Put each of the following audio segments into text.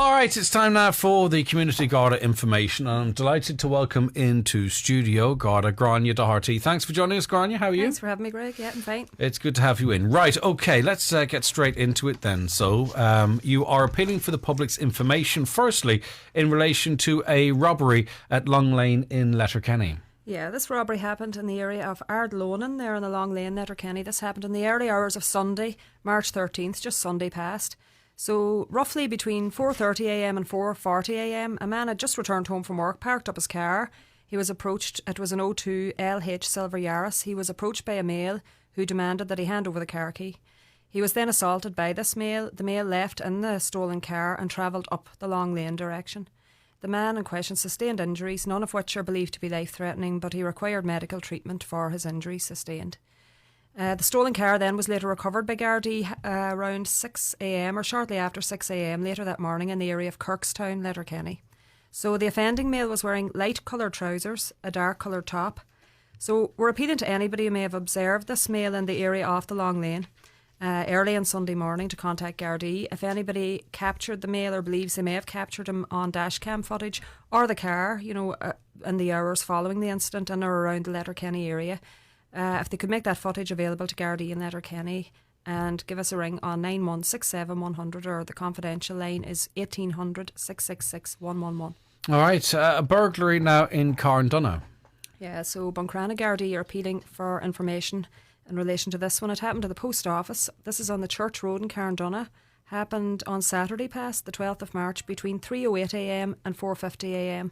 All right, it's time now for the Community Garda information. I'm delighted to welcome into studio Garda Grania Doherty. Thanks for joining us, Grania. How are you? Thanks for having me, Greg. Yeah, I'm fine. It's good to have you in. Right, okay, let's get straight into it then. So, you are appealing for the public's information, firstly, in relation to a robbery at Long Lane in Letterkenny. Yeah, this robbery happened in the area of Ardlonan, there in the Long Lane, Letterkenny. This happened in the early hours of Sunday, March 13th, just Sunday past. So roughly between 4:30am and 4:40am, a man had just returned home from work, parked up his car. He was approached, it was an O2 LH Silver Yaris. He was approached by a male who demanded that he hand over the car key. He was then assaulted by this male. The male left in the stolen car and travelled up the Long Lane direction. The man in question sustained injuries, none of which are believed to be life-threatening, but he required medical treatment for his injuries sustained. The stolen car then was later recovered by Gardaí around 6am or shortly after 6am later that morning in the area of Kirkstown, Letterkenny. So the offending male was wearing light coloured trousers, a dark coloured top. So we're appealing to anybody who may have observed this male in the area off the Long Lane early on Sunday morning to contact Gardaí. If anybody captured the male or believes they may have captured him on dashcam footage or the car, in the hours following the incident in or around the Letterkenny area, if they could make that footage available to Gardaí in Letterkenny and give us a ring on 9167 100, or the confidential line is 1800 666 111. All right, a burglary now in Carndonagh. Yeah, so Buncrana Gardaí are appealing for information in relation to this one. It happened to the post office. This is on the Church Road in Carndonagh. Happened on Saturday past, the 12th of March, between 3:08am and 4:50am.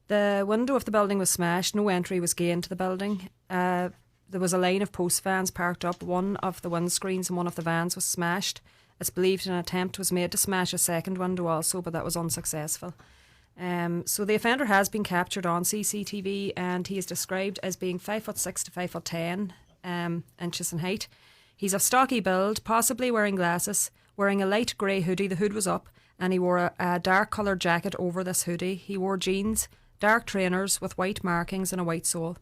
The window of the building was smashed. No entry was gained to the building. There was a line of post vans parked up. One of the windscreens and one of the vans was smashed. It's believed an attempt was made to smash a second window also, but that was unsuccessful. So the offender has been captured on CCTV, and he is described as being 5'6" to 5'10" inches in height. He's of stocky build, possibly wearing glasses, wearing a light grey hoodie. The hood was up, and he wore a dark coloured jacket over this hoodie. He wore jeans, dark trainers with white markings and a white sole.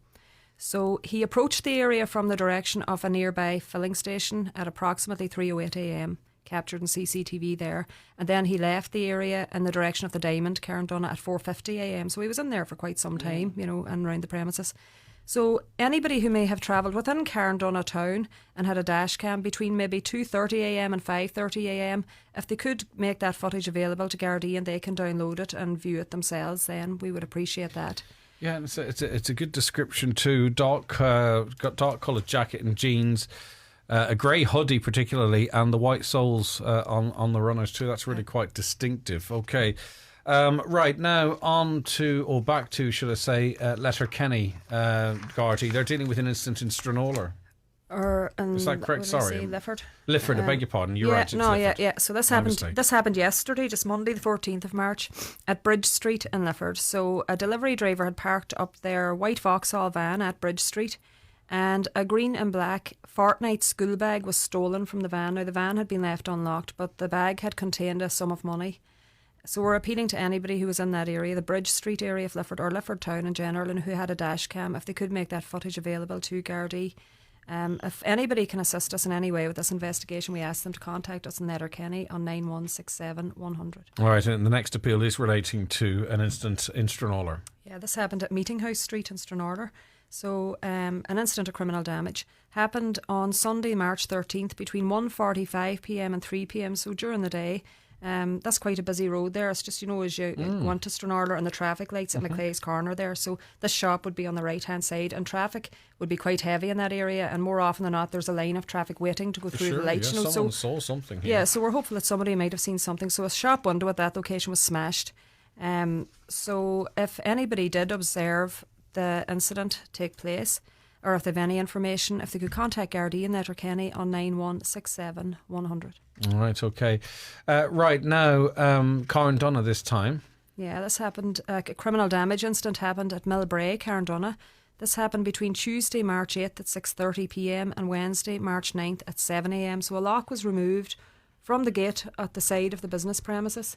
So he approached the area from the direction of a nearby filling station at approximately 3:08am, captured in CCTV there, and then he left the area in the direction of the Diamond, Carndonagh, at 4:50am. So he was in there for quite some time, and around the premises. So anybody who may have travelled within Carndonagh town and had a dash cam between maybe 2:30am and 5:30am, if they could make that footage available to Gardaí and they can download it and view it themselves, then we would appreciate that. Yeah, and it's a good description too. Got dark coloured jacket and jeans, a grey hoodie particularly, and the white soles on the runners too. That's really quite distinctive. Okay. Right, now back to, shall I say, Letterkenny, Gardaí. They're dealing with an incident in Stranraer. Is that correct? Sorry. Lifford. Lifford, I beg your pardon. You're right. Yeah. So this happened yesterday, just Monday, the 14th of March, at Bridge Street in Lifford. So a delivery driver had parked up their white Vauxhall van at Bridge Street, and a green and black Fortnite school bag was stolen from the van. Now, the van had been left unlocked, but the bag had contained a sum of money. So we're appealing to anybody who was in that area, the Bridge Street area of Lifford, or Lifford town in general, and who had a dash cam, if they could make that footage available to Gardaí. If anybody can assist us in any way with this investigation, we ask them to contact us in Letterkenny on 9167 100. All right, and the next appeal is relating to an incident in Stranraer. Yeah, this happened at Meeting House Street in Stranraer. So an incident of criminal damage happened on Sunday, March 13th, between 1:45pm and 3pm, so during the day. That's quite a busy road there. It's just, as you go into Stranraer and the traffic lights at McClay's Corner there. So this shop would be on the right hand side, and traffic would be quite heavy in that area, and more often than not there's a line of traffic waiting to go through the lights. Yeah, someone saw something here. Yeah, so we're hopeful that somebody might have seen something. So a shop window at that location was smashed. So if anybody did observe the incident take place, or if they have any information, if they could contact Gardaí in Letterkenny on 9167 100. All right, okay. Right, now, Carndonagh this time. Yeah, this happened, a criminal damage incident happened at Millbrae, Carndonagh. This happened between Tuesday, March 8th at 6:30pm and Wednesday, March 9th at 7am. So a lock was removed from the gate at the side of the business premises,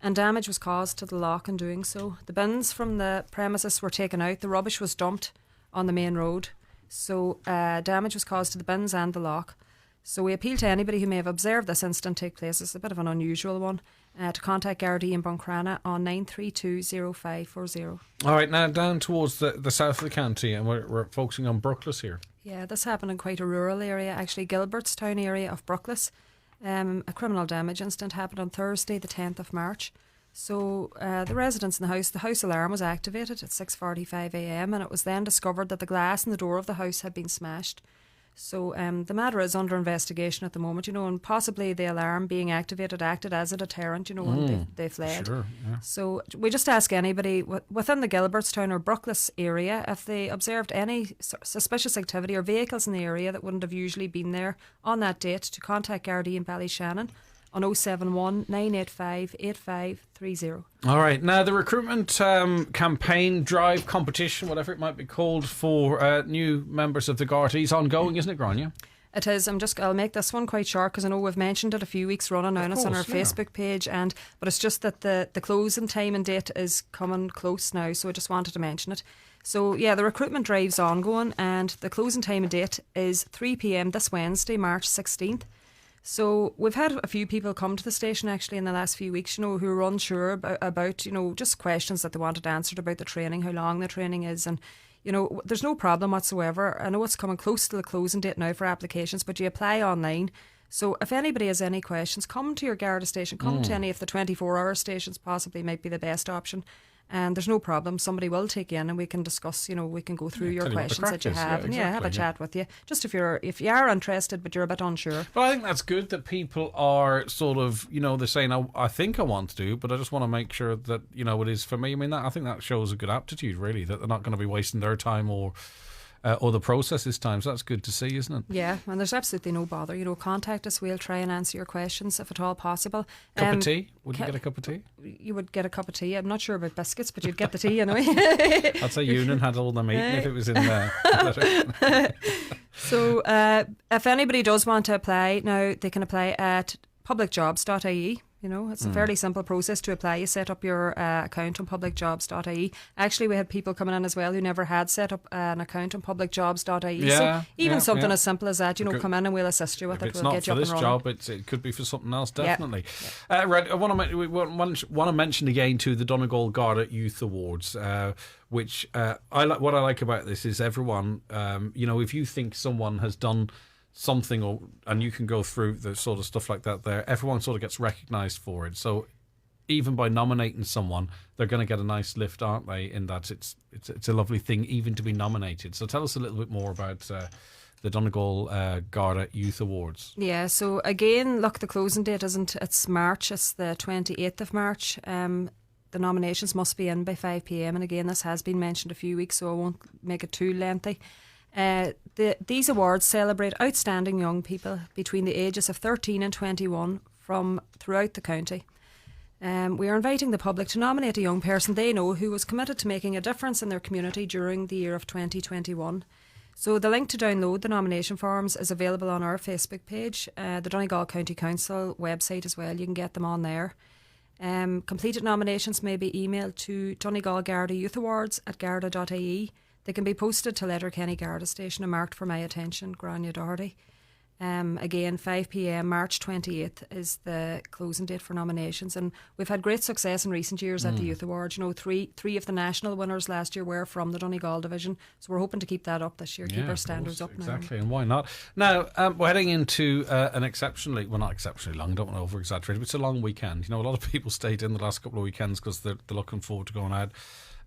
and damage was caused to the lock in doing so. The bins from the premises were taken out. The rubbish was dumped on the main road. So damage was caused to the bins and the lock. So we appeal to anybody who may have observed this incident take place. It's a bit of an unusual one. To contact Gardaí in Buncrana on 9320540. All right, now down towards the south of the county, and we're focusing on Brookles here. Yeah, this happened in quite a rural area, actually, Gilbertstown area of Brookles. A criminal damage incident happened on Thursday, the 10th of March. So the residents in the house alarm was activated at 6:45 a.m. and it was then discovered that the glass in the door of the house had been smashed. So the matter is under investigation at the moment, and possibly the alarm being activated acted as a deterrent, and they fled. Sure, yeah. So we just ask anybody within the Gilbertstown or Brookles area if they observed any suspicious activity or vehicles in the area that wouldn't have usually been there on that date to contact Gardaí in Ballyshannon on 071 985 8530. All right. Now, the recruitment campaign, drive, competition, whatever it might be called, for new members of the Gardaí is ongoing, isn't it, Grania? It is. I'll make this one quite short because I know we've mentioned it a few weeks running now, and it's on our Facebook page. But it's just that the closing time and date is coming close now, so I just wanted to mention it. So yeah, the recruitment drive's ongoing, and the closing time and date is 3 p.m. this Wednesday, March 16th. So we've had a few people come to the station actually in the last few weeks, who are unsure about just questions that they wanted answered about the training, how long the training is, and there's no problem whatsoever. I know it's coming close to the closing date now for applications, but you apply online. So if anybody has any questions, come to your Garda station, come to any of the 24-hour stations, possibly might be the best option. And there's no problem. Somebody will take you in and we can discuss, we can go through your questions that you have and have a chat with you. Just if you are interested but you're a bit unsure. But I think that's good that people are sort of, they're saying, I think I want to do, but I just want to make sure that, it is for me. I mean, I think that shows a good aptitude, really, that they're not going to be wasting their time or the process this time. So that's good to see, isn't it? Yeah, and there's absolutely no bother. Contact us. We'll try and answer your questions if at all possible. Cup of tea? Would you get a cup of tea? You would get a cup of tea. I'm not sure about biscuits, but you'd get the tea anyway. I'd say Union had all the meeting if it was in there. So if anybody does want to apply, now they can apply at publicjobs.ie. It's a fairly simple process to apply. You set up your account on publicjobs.ie. Actually, we had people coming in as well who never had set up an account on publicjobs.ie. Yeah, so even something as simple as that, come in and we'll assist you with it. We'll get you up and running. It's not for this job, it could be for something else, definitely. Yeah. Red, I want to mention again to the Donegal Garda Youth Awards, which what I like about this is everyone, if you think someone has done something and you can go through the sort of stuff like that there, everyone sort of gets recognised for it. So even by nominating someone, they're going to get a nice lift, aren't they, in that it's a lovely thing even to be nominated. So tell us a little bit more about the Donegal Garda Youth Awards. Yeah, so again, look, the closing date it's March, it's the 28th of March. The nominations must be in by 5 p.m. and again, this has been mentioned a few weeks, so I won't make it too lengthy. These awards celebrate outstanding young people between the ages of 13 and 21 from throughout the county. We are inviting the public to nominate a young person they know who was committed to making a difference in their community during the year of 2021. So the link to download the nomination forms is available on our Facebook page, the Donegal County Council website as well. You can get them on there. Completed nominations may be emailed to Donegal Garda Youth Awards at garda.ie. They can be posted to Letterkenny Garda Station and marked for my attention, Grania Doherty. Again, 5 p.m, March 28th is the closing date for nominations. And we've had great success in recent years at the Youth Awards. Three of the national winners last year were from the Donegal division. So we're hoping to keep that up this year, keep our standards up now. Exactly, and why not? Now, we're heading into an not exceptionally long, don't want to over-exaggerate, but it's a long weekend. A lot of people stayed in the last couple of weekends because they're looking forward to going out.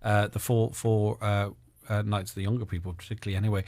The four nights, the younger people particularly anyway.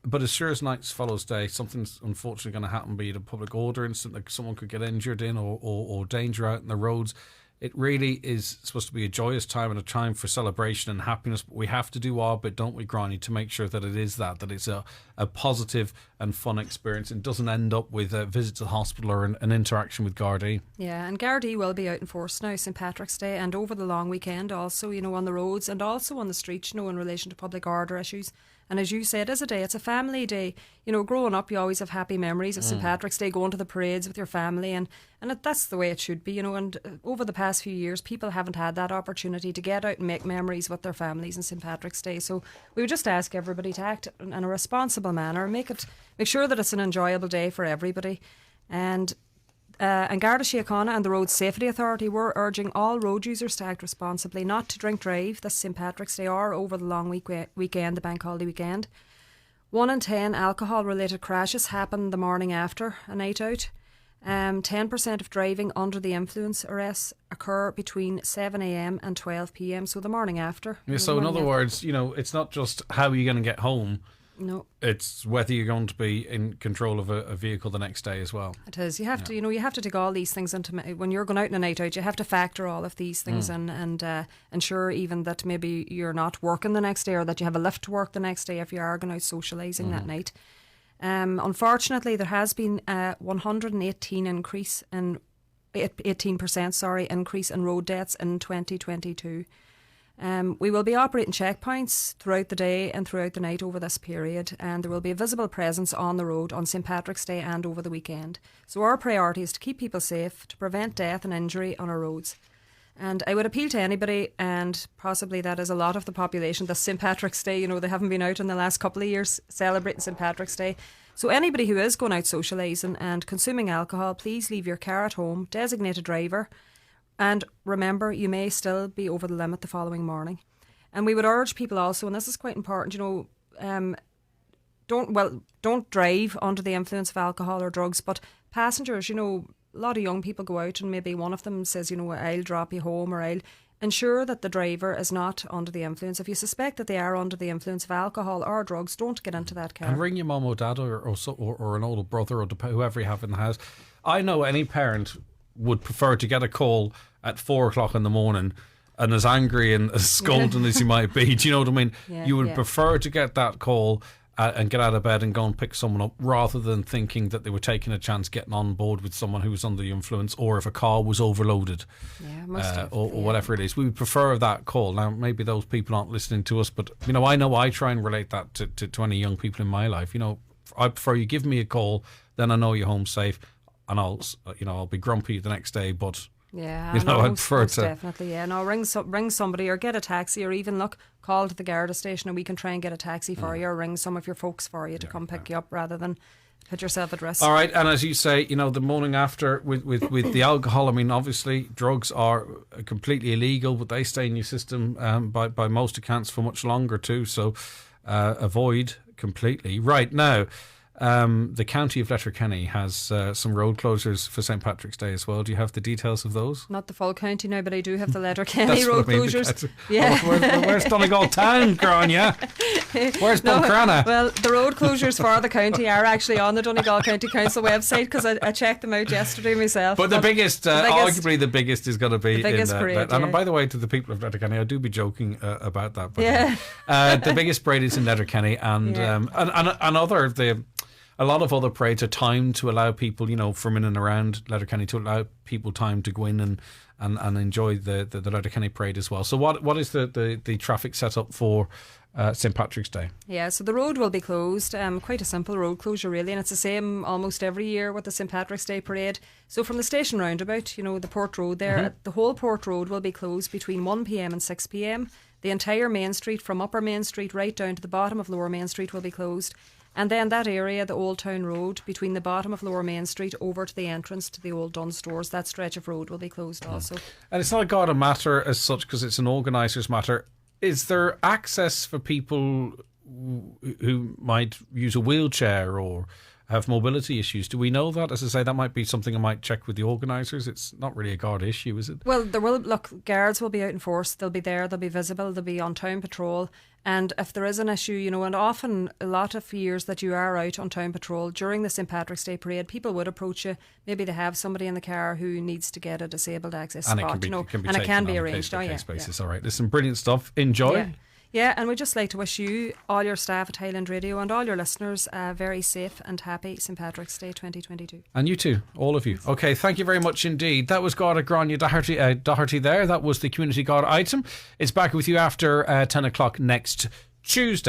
But as sure as nights follows day, something's unfortunately going to happen, be it a public order incident, like someone could get injured in or danger out in the roads. It really is supposed to be a joyous time and a time for celebration and happiness, but we have to do our bit, don't we, Granny, to make sure that it is that it's a positive and fun experience and doesn't end up with a visit to the hospital or an interaction with Gardaí. Yeah, and Gardaí will be out in force now, St Patrick's Day, and over the long weekend also, on the roads and also on the streets, in relation to public order issues And as you said, it is a day, it's a family day. You know, growing up, you always have happy memories of St. Patrick's Day, going to the parades with your family, and that's the way it should be, you know. And over the past few years, people haven't had that opportunity to get out and make memories with their families on St. Patrick's Day. So we would just ask everybody to act in a responsible manner, make sure that it's an enjoyable day for everybody. And Garda Síochána and the Road Safety Authority were urging all road users to act responsibly, not to drink drive this St. Patrick's Day or over the long weekend, the bank holiday weekend. 1 in 10 alcohol-related crashes happen the morning after a night out. 10% of driving under the influence arrests occur between 7 a.m. and 12 p.m, so the morning after. Yeah, so in other words, you know, it's not just how you're going to get home. No. It's whether you're going to be in control of a vehicle the next day as well. It is. You have to, you have to take all these things into, when you're going out on a night out, you have to factor all of these things in and ensure even that maybe you're not working the next day, or that you have a lift to work the next day if you are going out socialising that night. Unfortunately, there has been a 118% increase in road deaths in 2022. We will be operating checkpoints throughout the day and throughout the night over this period, and there will be a visible presence on the road on St. Patrick's Day and over the weekend. So our priority is to keep people safe, to prevent death and injury on our roads. And I would appeal to anybody, and possibly that is a lot of the population, this St. Patrick's Day, you know, they haven't been out in the last couple of years celebrating St. Patrick's Day. So anybody who is going out socialising and consuming alcohol, please leave your car at home, designate a driver. And remember, you may still be over the limit the following morning. And we would urge people also, and this is quite important, you know, don't drive under the influence of alcohol or drugs. But passengers, you know, a lot of young people go out and maybe one of them says, you know, I'll drop you home, or I'll ensure that the driver is not under the influence. If you suspect that they are under the influence of alcohol or drugs, don't get into that car. And ring your mum or dad or an older brother or whoever you have in the house. I know any parent would prefer to get a call at 4 o'clock in the morning, and as angry and as scolding as you might be, do you know what I mean? You would prefer to get that call and get out of bed and go and pick someone up, rather than thinking that they were taking a chance getting on board with someone who was under the influence, or if a car was overloaded, or whatever it is. We would prefer that call. Now, maybe those people aren't listening to us, but you know I try and relate that to any young people in my life. You know, I prefer you give me a call, then I know you're home safe, and I'll be grumpy the next day, but yeah, you know, I'd prefer to definitely. Yeah, no, ring somebody, or get a taxi, or even call to the Garda station, and we can try and get a taxi for you, or ring some of your folks for you to come pick you up, rather than put yourself at risk. All right, and as you say, you know, the morning after with the alcohol, I mean, obviously drugs are completely illegal, but they stay in your system by most accounts for much longer too. So avoid completely. Right now, the county of Letterkenny has some road closures for St. Patrick's Day as well. Do you have the details of those? Not the full county now, but I do have the Letterkenny road closures. Yeah. Where's Donegal town, Grania? Where's Buncrana? Well, the road closures for the county are actually on the Donegal County Council website, because I checked them out yesterday myself. But the biggest, arguably the biggest, is going to be the biggest parade. And by the way, to the people of Letterkenny, I do be joking about that. But, the biggest parade is in Letterkenny, and a lot of other parades are timed to allow people, you know, from in and around Letterkenny, to allow people time to go in and enjoy the Letterkenny parade as well. So what is the traffic set up for St. Patrick's Day? Yeah, so the road will be closed. Quite a simple road closure really, and it's the same almost every year with the St. Patrick's Day parade. So from the station roundabout, you know, the Port Road there, the whole Port Road will be closed between 1 p.m. and 6 p.m. The entire Main Street, from Upper Main Street right down to the bottom of Lower Main Street, will be closed. And then that area, the Old Town Road, between the bottom of Lower Main Street over to the entrance to the Old Dunn Stores, that stretch of road will be closed also. And it's not got a matter as such, because it's an organisers matter. Is there access for people who might use a wheelchair or have mobility issues? Do we know that? As I say, that might be something I might check with the organisers. It's not really a Garda issue, is it? Well, guards will be out in force. They'll be there, they'll be visible, they'll be on town patrol. And if there is an issue, you know, and often a lot of years that you are out on town patrol during the St. Patrick's Day parade, people would approach you. Maybe they have somebody in the car who needs to get a disabled access spot, and it can be arranged. Basis. All right, listen, brilliant stuff. Enjoy. Yeah, and we'd just like to wish you, all your staff at Highland Radio, and all your listeners a very safe and happy St. Patrick's Day 2022. And you too, all of you. Okay, thank you very much indeed. That was Garda Grania Doherty there. That was the Community Garda item. It's back with you after 10 o'clock next Tuesday.